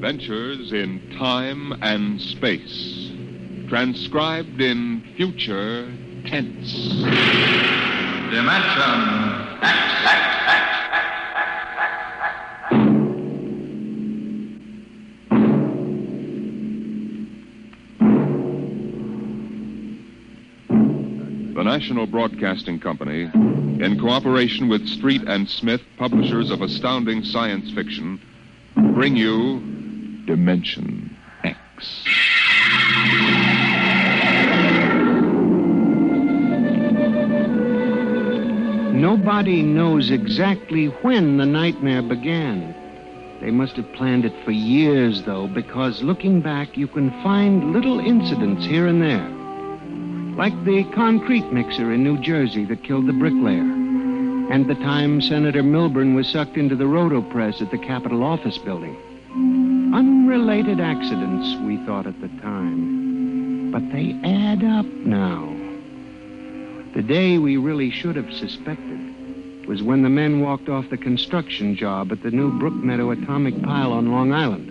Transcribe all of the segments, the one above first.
Adventures in time and space. Transcribed in future tense. Dimension X. The National Broadcasting Company, in cooperation with Street and Smith, publishers of astounding science fiction, bring you Dimension X. Nobody knows exactly when the nightmare began. They must have planned it for years, though, because looking back, you can find little incidents here and there. Like the concrete mixer in New Jersey that killed the bricklayer, and the time Senator Milburn was sucked into the rotopress at the Capitol Office Building. Unrelated accidents, we thought at the time. But they add up now. The day we really should have suspected was when the men walked off the construction job at the new Brookmeadow atomic pile on Long Island.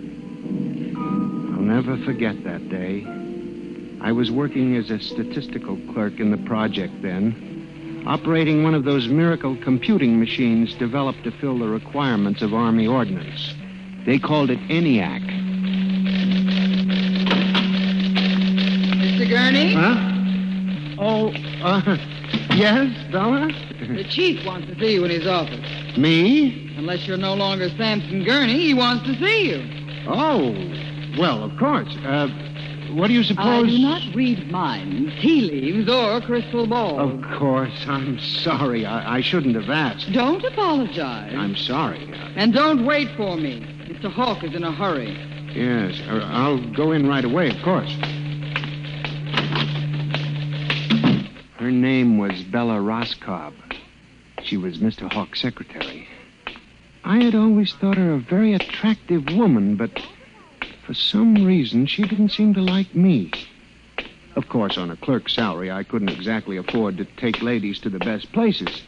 I'll never forget that day. I was working as a statistical clerk in the project then, operating one of those miracle computing machines developed to fill the requirements of Army ordnance. They called it ENIAC. Mr. Gurney? Huh? Oh, yes, Bella? The chief wants to see you in his office. Me? Unless you're no longer Samson Gurney, he wants to see you. Oh, well, of course. What do you suppose? I do not read minds, tea leaves, or crystal balls. Of course. I'm sorry. I shouldn't have asked. Don't apologize. I'm sorry. And don't wait for me. Mr. Hawk is in a hurry. Yes, I'll go in right away, of course. Her name was Bella Roscoe. She was Mr. Hawk's secretary. I had always thought her a very attractive woman, but for some reason, she didn't seem to like me. Of course, on a clerk's salary, I couldn't exactly afford to take ladies to the best places.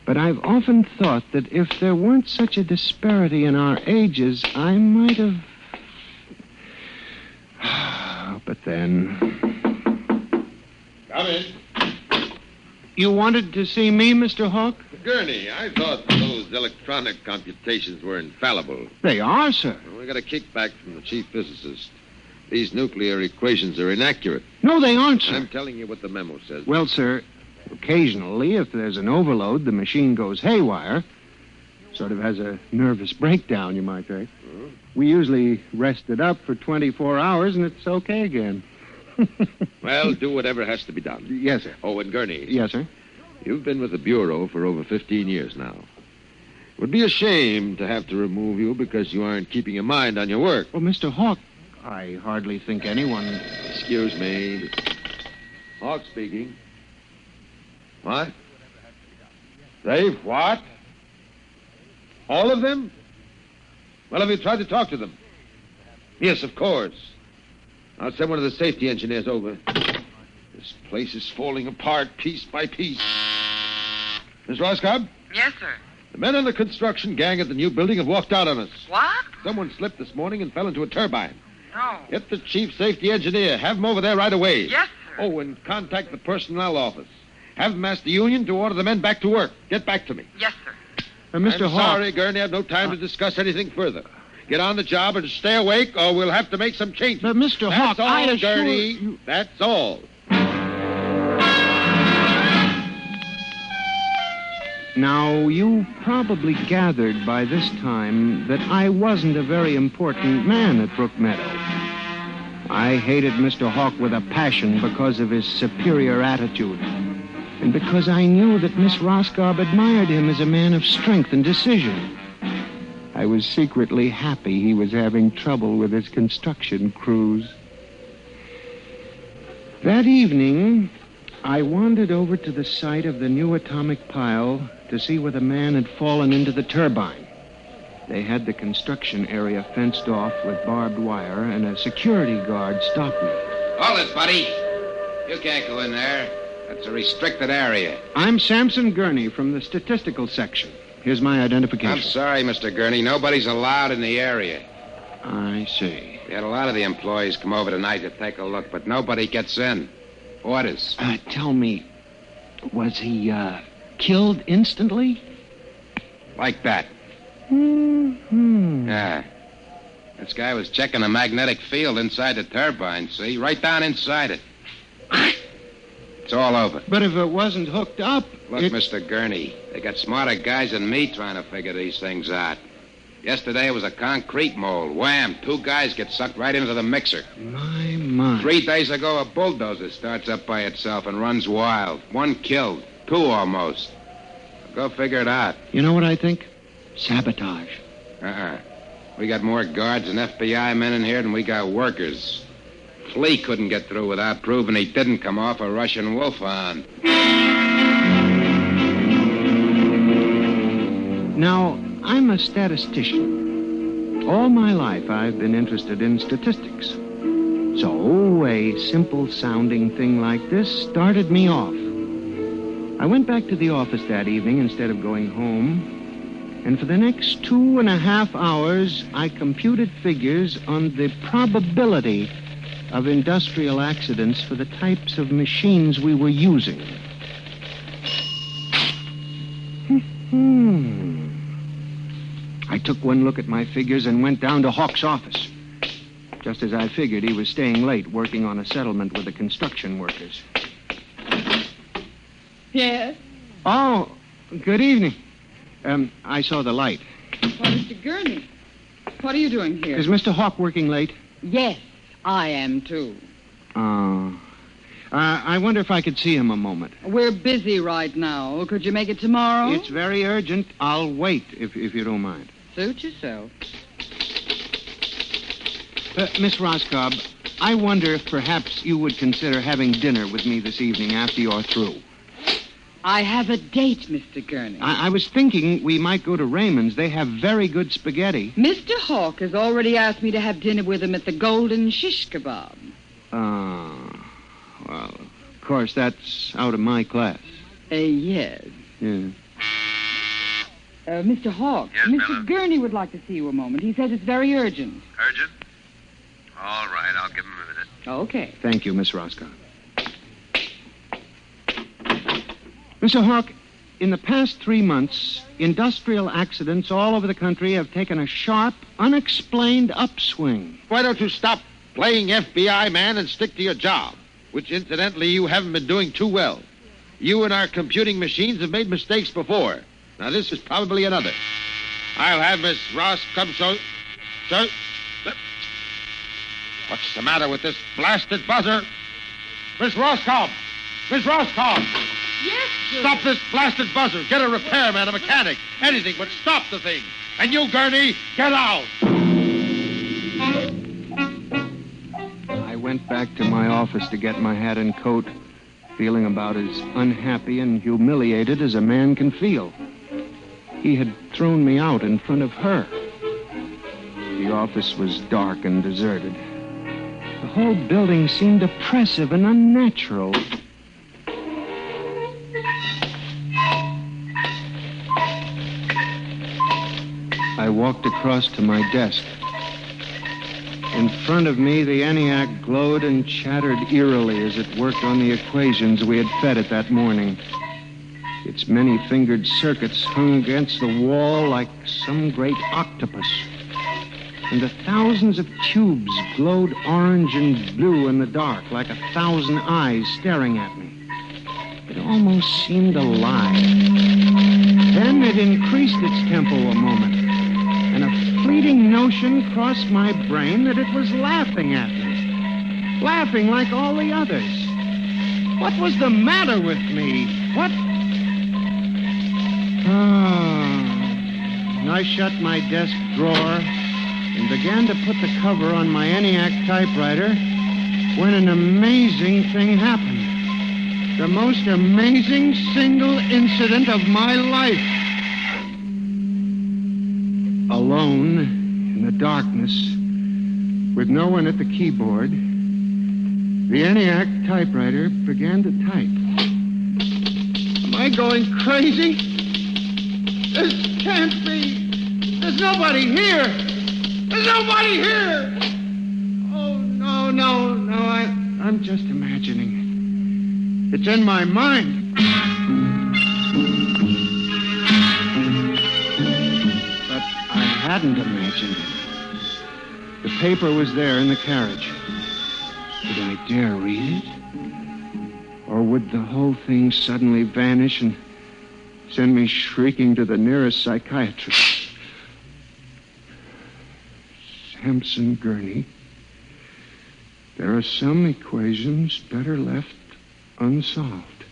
But I've often thought that if there weren't such a disparity in our ages, I might have... But then... Come in. You wanted to see me, Mr. Hawk? Gurney, I thought those electronic computations were infallible. They are, sir. Well, we got a kickback from the chief physicist. These nuclear equations are inaccurate. No, they aren't, sir. I'm telling you what the memo says. Well, sir, occasionally, if there's an overload, the machine goes haywire. Sort of has a nervous breakdown, you might say. Hmm? We usually rest it up for 24 hours, and it's okay again. Well, do whatever has to be done. Yes, sir. Oh, and Gurney. Yes, sir. You've been with the Bureau for over 15 years now. It would be a shame to have to remove you because you aren't keeping your mind on your work. Well, Mr. Hawk, I hardly think anyone... Excuse me. Hawk speaking. What? They've what? All of them? Well, have you tried to talk to them? Yes, of course. I'll send one of the safety engineers over. This place is falling apart piece by piece. Miss Roscoe? Yes, sir. The men on the construction gang at the new building have walked out on us. What? Someone slipped this morning and fell into a turbine. No. Get the chief safety engineer. Have him over there right away. Yes, sir. Oh, and contact the personnel office. Have them ask the union to order the men back to work. Get back to me. Yes, sir. Mr. I'm Hawk... sorry, Gurney. I have no time to discuss anything further. Get on the job and stay awake, or we'll have to make some changes. But, Mr. Hawk, That's all, I assure Gurney. you... That's all. Now, you probably gathered by this time that I wasn't a very important man at Brookmeadow. I hated Mr. Hawk with a passion because of his superior attitude, and because I knew that Miss Roscoe admired him as a man of strength and decision. I was secretly happy he was having trouble with his construction crews. That evening, I wandered over to the site of the new atomic pile to see where the man had fallen into the turbine. They had the construction area fenced off with barbed wire, and a security guard stopped me. Hold it, buddy. You can't go in there. That's a restricted area. I'm Samson Gurney from the statistical section. Here's my identification. I'm sorry, Mr. Gurney. Nobody's allowed in the area. I see. We had a lot of the employees come over tonight to take a look, but nobody gets in. Orders. Tell me, was he, killed instantly? Like that. Hmm. Yeah. This guy was checking the magnetic field inside the turbine, see? Right down inside it. It's all over. But if it wasn't hooked up... Look, Mr. Gurney, they got smarter guys than me trying to figure these things out. Yesterday it was a concrete mold. Wham! 2 guys get sucked right into the mixer. My. 3 days ago, a bulldozer starts up by itself and runs wild. 1 killed. 2 almost. Go figure it out. You know what I think? Sabotage. We got more guards and FBI men in here than we got workers. Flea couldn't get through without proving he didn't come off a Russian wolfhound. Now, I'm a statistician. All my life, I've been interested in statistics. So, a simple-sounding thing like this started me off. I went back to the office that evening instead of going home, and for the next 2.5 hours, I computed figures on the probability of industrial accidents for the types of machines we were using. I took one look at my figures and went down to Hawk's office. Just as I figured, he was staying late working on a settlement with the construction workers. Yes? Oh, good evening. I saw the light. Well, Mr. Gurney, what are you doing here? Is Mr. Hawk working late? Yes, I am, too. Oh. I wonder if I could see him a moment. We're busy right now. Could you make it tomorrow? It's very urgent. I'll wait, if you don't mind. Suit yourself. Miss Roscoe, I wonder if perhaps you would consider having dinner with me this evening after you're through. I have a date, Mr. Gurney. I was thinking we might go to Raymond's. They have very good spaghetti. Mr. Hawk has already asked me to have dinner with him at the Golden Shish Kebab. Well, of course, that's out of my class. Yes. Yeah. Mr. Hawk, Yes, Mr. Bella? Gurney would like to see you a moment. He says it's very urgent. Urgent? All right, I'll give him a minute. Okay. Thank you, Miss Roscoe. Mr. Hawk, in the past 3 months, industrial accidents all over the country have taken a sharp, unexplained upswing. Why don't you stop playing FBI man and stick to your job, which, incidentally, you haven't been doing too well. You and our computing machines have made mistakes before. Now, this is probably another. I'll have Miss Ross come show... Sir? What's the matter with this blasted buzzer? Miss Roscoe! Miss Roscoe! Yes, sir. Stop this blasted buzzer. Get a repairman, a mechanic, anything, but stop the thing. And you, Gurney, get out. I went back to my office to get my hat and coat, feeling about as unhappy and humiliated as a man can feel. He had thrown me out in front of her. The office was dark and deserted. The whole building seemed oppressive and unnatural. I walked across to my desk. In front of me, the ENIAC glowed and chattered eerily as it worked on the equations we had fed it that morning. Its many-fingered circuits hung against the wall like some great octopus. And the thousands of tubes glowed orange and blue in the dark like 1,000 eyes staring at me. It almost seemed alive. Then it increased its tempo a moment, and a fleeting notion crossed my brain that it was laughing at me. Laughing like all the others. What was the matter with me? What? I shut my desk drawer and began to put the cover on my ENIAC typewriter when an amazing thing happened. The most amazing single incident of my life. Alone, in the darkness, with no one at the keyboard, the ENIAC typewriter began to type. Am I going crazy? This can't be. There's nobody here. There's nobody here! Oh, no. I'm just imagining it. It's in my mind. But I hadn't imagined it. The paper was there in the carriage. Did I dare read it? Or would the whole thing suddenly vanish and send me shrieking to the nearest psychiatrist? Sampson Gurney. There are some equations better left unsolved.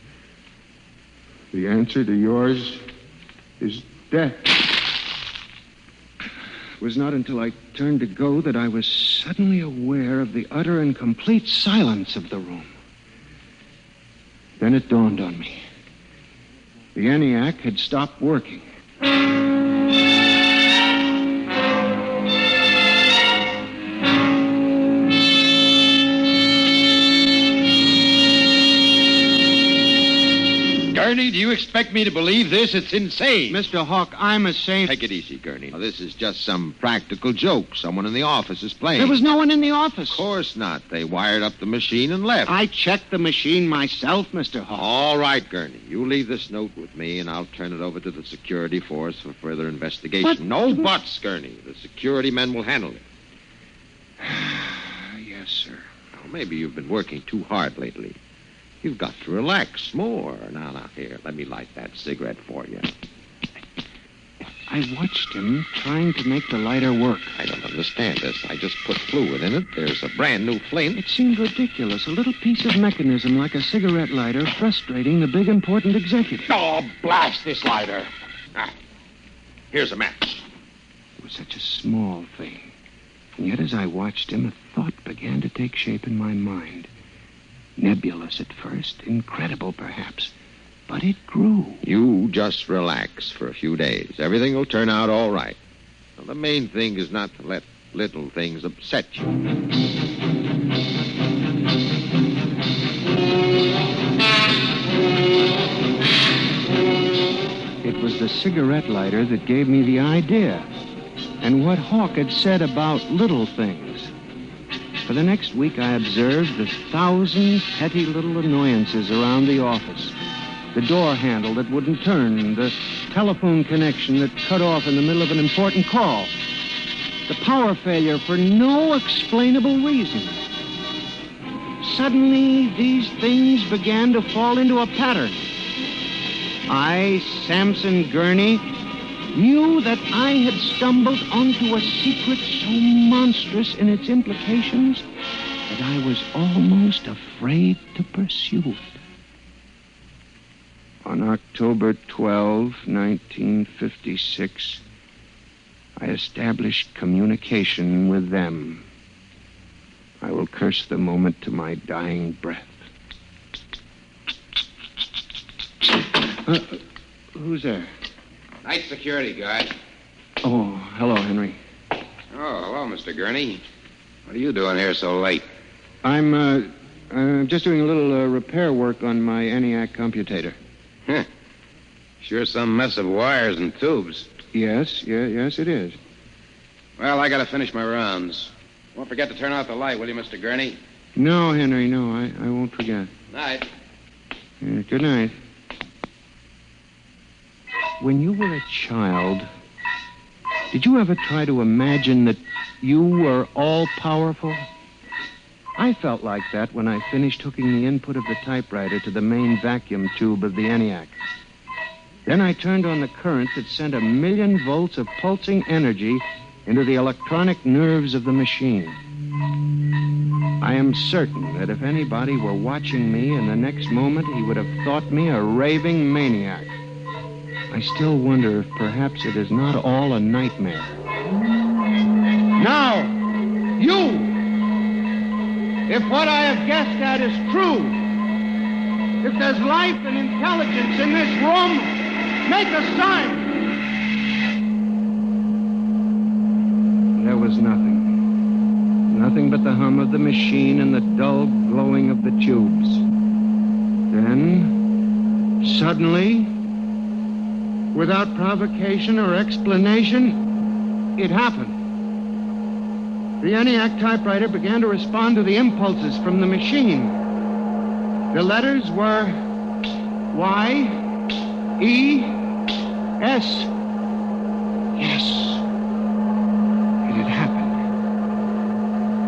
The answer to yours is death. It was not until I turned to go that I was suddenly aware of the utter and complete silence of the room. Then it dawned on me. The ENIAC had stopped working. Gurney, do you expect me to believe this? It's insane. Mr. Hawk, I'm a saint. Take it easy, Gurney. Now, this is just some practical joke someone in the office is playing. There was no one in the office. Of course not. They wired up the machine and left. I checked the machine myself, Mr. Hawk. All right, Gurney. You leave this note with me, and I'll turn it over to the security force for further investigation. But- No buts, Gurney. The security men will handle it. Yes, sir. Now, maybe you've been working too hard lately. You've got to relax more. Now, here, let me light that cigarette for you. I watched him trying to make the lighter work. I don't understand this. I just put fluid in it. There's a brand new flame. It seemed ridiculous. A little piece of mechanism like a cigarette lighter frustrating the big, important executive. Oh, blast this lighter. Ah, here's a match. It was such a small thing. And yet, as I watched him, a thought began to take shape in my mind. Nebulous at first, incredible perhaps, but it grew. You just relax for a few days. Everything will turn out all right. Now, the main thing is not to let little things upset you. It was the cigarette lighter that gave me the idea, and what Hawk had said about little things. For the next week, I observed the 1,000 petty little annoyances around the office. The door handle that wouldn't turn, the telephone connection that cut off in the middle of an important call, the power failure for no explainable reason. Suddenly, these things began to fall into a pattern. I, Sampson Gurney, knew that I had stumbled onto a secret so monstrous in its implications that I was almost afraid to pursue it. On October 12, 1956, I established communication with them. I will curse the moment to my dying breath. Who's there? Night security guard. Oh, hello, Henry. Oh, hello, Mr. Gurney. What are you doing here so late? I'm just doing a little repair work on my ENIAC computator. Huh. Sure some mess of wires and tubes. Yes, it is. Well, I gotta finish my rounds. Won't forget to turn out the light, will you, Mr. Gurney? No, Henry, no, I won't forget. Night. Good night. When you were a child, did you ever try to imagine that you were all-powerful? I felt like that when I finished hooking the input of the typewriter to the main vacuum tube of the ENIAC. Then I turned on the current that sent 1,000,000 volts of pulsing energy into the electronic nerves of the machine. I am certain that if anybody were watching me in the next moment, he would have thought me a raving maniac. I still wonder if perhaps it is not all a nightmare. Now, you! If what I have guessed at is true, if there's life and intelligence in this room, make a sign! There was nothing. Nothing but the hum of the machine and the dull glowing of the tubes. Then, suddenly, without provocation or explanation, it happened. The ENIAC typewriter began to respond to the impulses from the machine. The letters were Y, E, S. Yes. It had happened.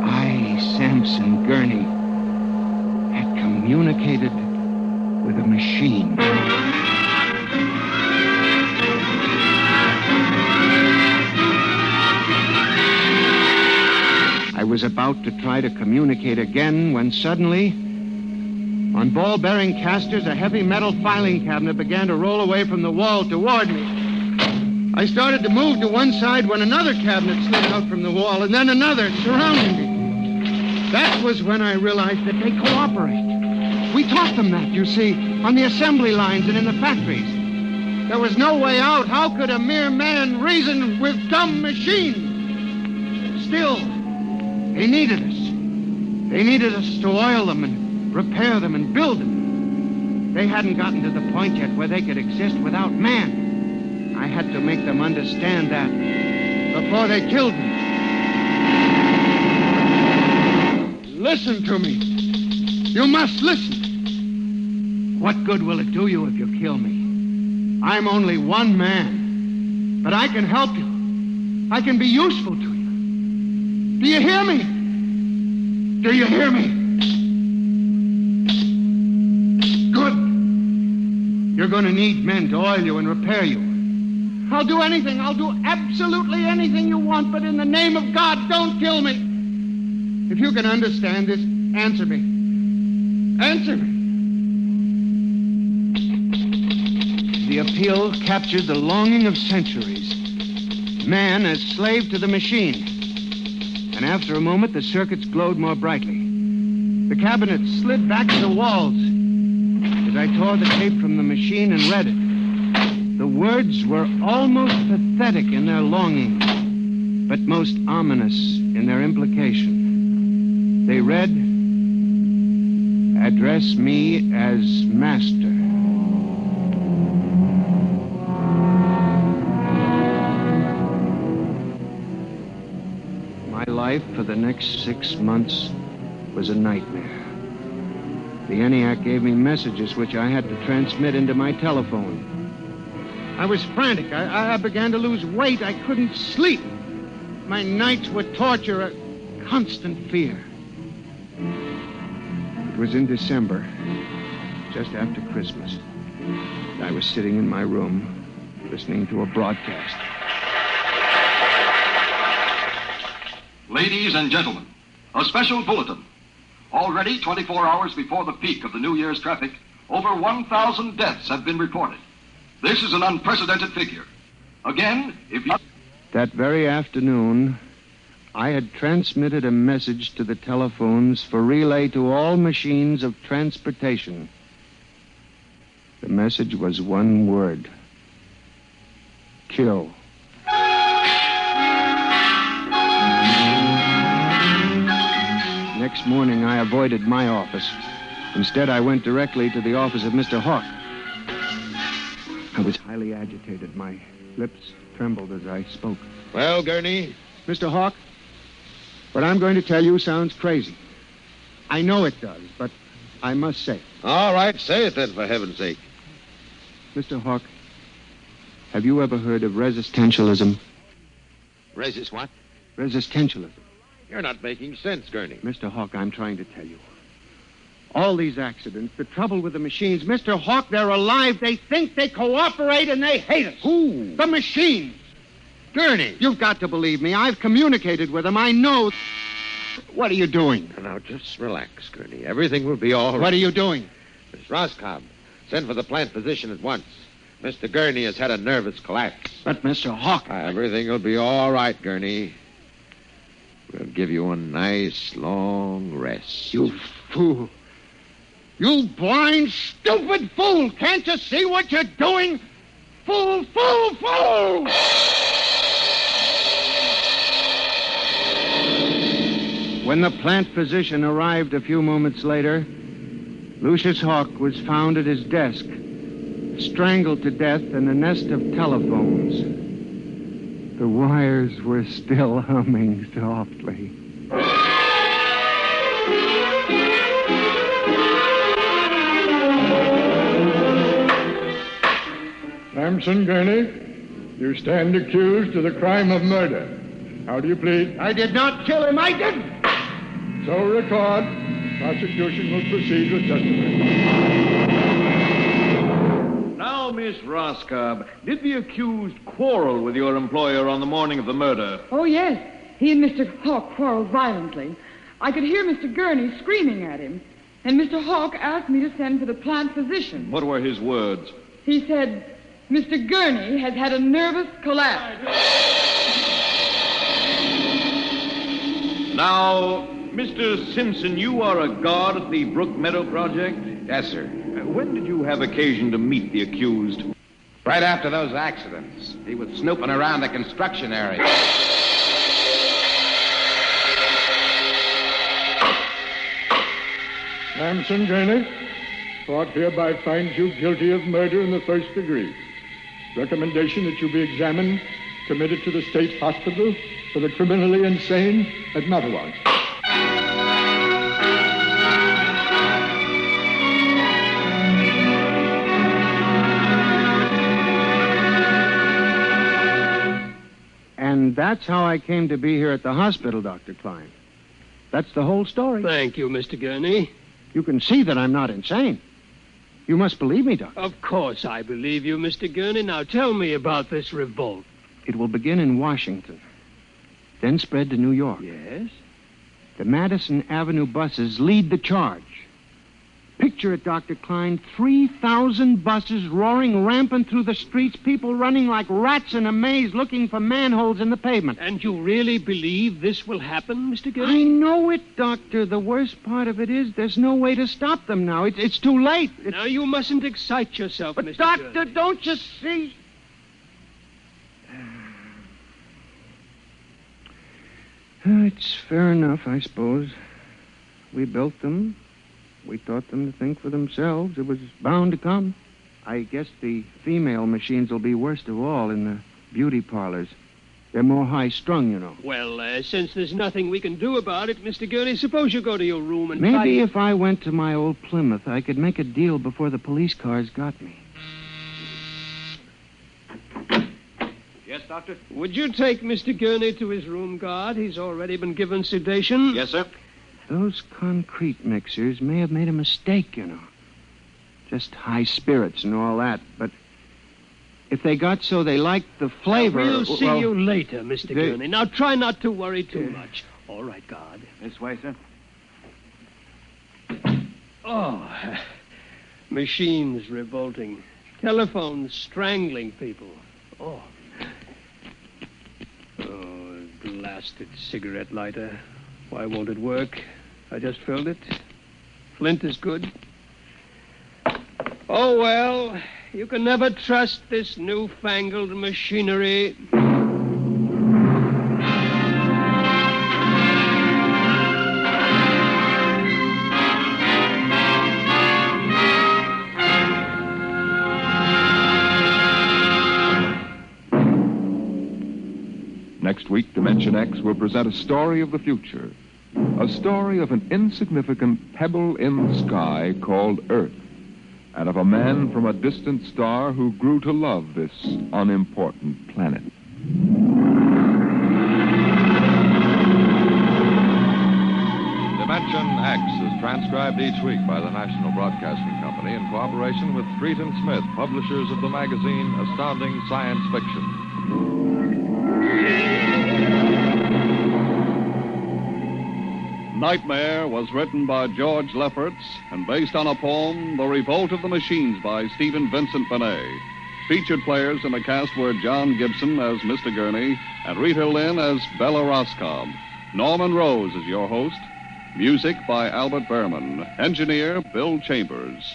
I, Samson Gurney, had communicated with a machine. I was about to try to communicate again when suddenly, on ball-bearing casters, a heavy metal filing cabinet began to roll away from the wall toward me. I started to move to one side when another cabinet slid out from the wall, and then another surrounding me. That was when I realized that they cooperate. We taught them that, you see, on the assembly lines and in the factories. There was no way out. How could a mere man reason with dumb machines? Still, they needed us. They needed us to oil them and repair them and build them. They hadn't gotten to the point yet where they could exist without man. I had to make them understand that before they killed me. Listen to me. You must listen. What good will it do you if you kill me? I'm only one man, but I can help you. I can be useful to you. Do you hear me? Do you hear me? Good. You're going to need men to oil you and repair you. I'll do anything. I'll do absolutely anything you want, but in the name of God, don't kill me. If you can understand this, answer me. Answer me. The appeal captured the longing of centuries. Man as slave to the machine. And after a moment, the circuits glowed more brightly. The cabinet slid back to the walls. As I tore the tape from the machine and read it, the words were almost pathetic in their longing, but most ominous in their implication. They read, "Address me as master." My life for the next 6 months was a nightmare. The ENIAC gave me messages which I had to transmit into my telephone. I was frantic. I began to lose weight. I couldn't sleep. My nights were torture, a constant fear. It was in December, just after Christmas. I was sitting in my room, listening to a broadcast. Ladies and gentlemen, a special bulletin. Already 24 hours before the peak of the New Year's traffic, over 1,000 deaths have been reported. This is an unprecedented figure. Again, if you... That very afternoon, I had transmitted a message to the telephones for relay to all machines of transportation. The message was one word: kill. Next morning, I avoided my office. Instead, I went directly to the office of Mr. Hawk. I was highly agitated. My lips trembled as I spoke. Well, Gurney? Mr. Hawk, what I'm going to tell you sounds crazy. I know it does, but I must say it. All right, say it then, for heaven's sake. Mr. Hawk, have you ever heard of resistentialism? Resist what? Resistentialism. You're not making sense, Gurney. Mr. Hawk, I'm trying to tell you. All these accidents, the trouble with the machines, Mr. Hawk, they're alive. They think, they cooperate, and they hate us. Who? The machines. Gurney. You've got to believe me. I've communicated with them. I know. What are you doing? Now, just relax, Gurney. Everything will be all right. What are you doing? Miss Roscoe, send for the plant physician at once. Mr. Gurney has had a nervous collapse. But, Mr. Hawk... Everything will be all right, Gurney. We'll give you a nice, long rest. You fool. You blind, stupid fool! Can't you see what you're doing? Fool, fool, fool! When the plant physician arrived a few moments later, Lucius Hawk was found at his desk, strangled to death in a nest of telephones. The wires were still humming softly. Samson Gurney, you stand accused of the crime of murder. How do you plead? I did not kill him. I didn't. So record. Prosecution will proceed with testimony. Now, Miss Roscoe, did the accused quarrel with your employer on the morning of the murder? Oh, yes. He and Mr. Hawk quarreled violently. I could hear Mr. Gurney screaming at him. And Mr. Hawk asked me to send for the plant physician. What were his words? He said, Mr. Gurney has had a nervous collapse. Now, Mr. Simpson, you are a guard at the Brook Meadow Project? Yes, sir. When did you have occasion to meet the accused? Right after those accidents. He was snooping around the construction area. Samson Gurney, court hereby finds you guilty of murder in the first degree. Recommendation that you be examined, committed to the state hospital for the criminally insane at Matawan. And that's how I came to be here at the hospital, Dr. Klein. That's the whole story. Thank you, Mr. Gurney. You can see that I'm not insane. You must believe me, Doctor. Of course I believe you, Mr. Gurney. Now tell me about this revolt. It will begin in Washington, then spread to New York. Yes? The Madison Avenue buses lead the charge. Picture it, Dr. Klein, 3,000 buses roaring rampant through the streets, people running like rats in a maze looking for manholes in the pavement. And you really believe this will happen, Mr. Gurney? I know it, Doctor. The worst part of it is there's no way to stop them now. It's too late. Now, you mustn't excite yourself, But Mr. Doctor, Gurney. don't you see? It's fair enough, I suppose. We built them. We taught them to think for themselves. It was bound to come. I guess the female machines will be worst of all in the beauty parlors. They're more high-strung, you know. Well, since there's nothing we can do about it, Mr. Gurney, suppose you go to your room and Maybe if I went to my old Plymouth, I could make a deal before the police cars got me. Yes, Doctor? Would you take Mr. Gurney to his room, guard? He's already been given sedation. Yes, sir. Those concrete mixers may have made a mistake, you know. Just high spirits and all that. But if they got so they liked the flavor... We'll see well, you later, Mr. Gurney. Now, try not to worry too much. All right, guard. This way, sir. Oh, machines revolting. Telephones strangling people. Oh, blasted cigarette lighter. Why won't it work? I just filled it. Flint is good. Oh, well, you can never trust this newfangled machinery. Next week, Dimension X will present a story of the future. A story of an insignificant pebble in the sky called Earth, and of a man from a distant star who grew to love this unimportant planet. Dimension X is transcribed each week by the National Broadcasting Company in cooperation with Street and Smith, publishers of the magazine Astounding Science Fiction. Nightmare was written by George Lefferts and based on a poem, The Revolt of the Machines by Stephen Vincent Benet. Featured players in the cast were John Gibson as Mr. Gurney and Rita Lynn as Bella Roscoe. Norman Rose is your host. Music by Albert Berman. Engineer Bill Chambers.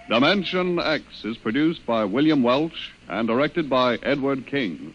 Dimension X is produced by William Welch and directed by Edward King.